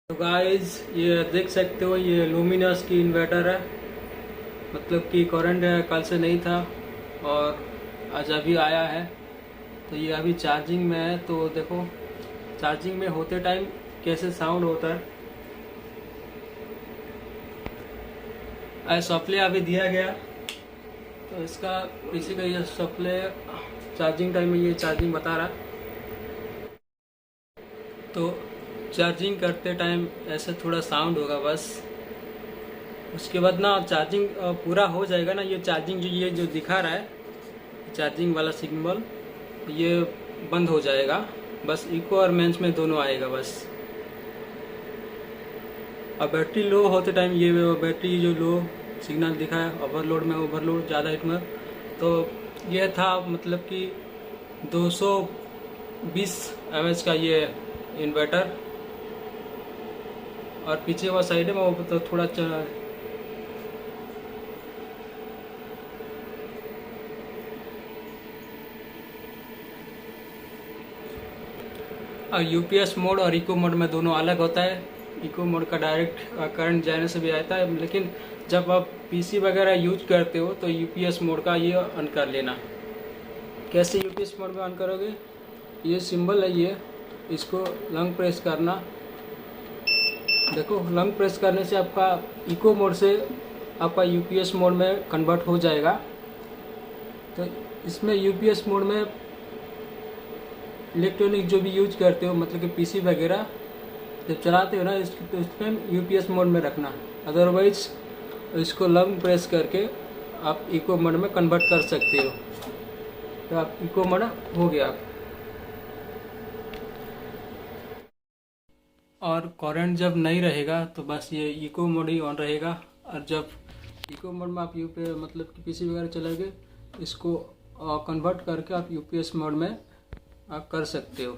तो गाइस ये देख सकते हो, ये लुमिनस की इन्वर्टर है। मतलब कि करंट कल से नहीं था और आज अभी आया है। तो ये अभी चार्जिंग में है। तो देखो चार्जिंग में होते टाइम कैसे साउंड होता है। सप्लाई अभी दिया गया, तो इसका पीछे का ये सप्लाई चार्जिंग टाइम में ये चार्जिंग बता रहा है। तो चार्जिंग करते टाइम ऐसे थोड़ा साउंड होगा बस। उसके बाद ना चार्जिंग पूरा हो जाएगा ना। ये चार्जिंग ये जो दिखा रहा है चार्जिंग वाला सिग्नल, ये बंद हो जाएगा। बस इको और मेंस में दोनों आएगा बस। अब बैटरी लो होते टाइम ये बैटरी जो लो सिग्नल दिखा है, ओवरलोड में, ओवरलोड ज़्यादा हिट में, तो ये था मतलब कि 220 mAh का ये इन्वर्टर। और पीछे वो साइड में वो तो थोड़ा यूपीएस मोड और इको मोड में दोनों अलग होता है। इको मोड का डायरेक्ट करंट जाने से भी आता है, लेकिन जब आप पीसी वगैरह यूज करते हो तो यूपीएस मोड का ये ऑन कर लेना। कैसे यूपीएस मोड में ऑन करोगे, ये सिंबल है, ये इसको लॉन्ग प्रेस करना। देखो लॉन्ग प्रेस करने से आपका इको मोड से आपका यूपीएस मोड में कन्वर्ट हो जाएगा। तो इसमें यूपीएस मोड में इलेक्ट्रॉनिक जो भी यूज करते हो, मतलब कि पीसी वगैरह जब चलाते हो ना, तो इसमें यूपीएस मोड में रखना। अदरवाइज इसको लॉन्ग प्रेस करके आप इको मोड में कन्वर्ट कर सकते हो। तो आप इको मोड हो गया। और करंट जब नहीं रहेगा तो बस ये इको मोड ही ऑन रहेगा। और जब इको मोड में आप मतलब कि पीसी वगैरह चलाओगे, इसको कन्वर्ट करके आप यूपीएस मोड में आप कर सकते हो।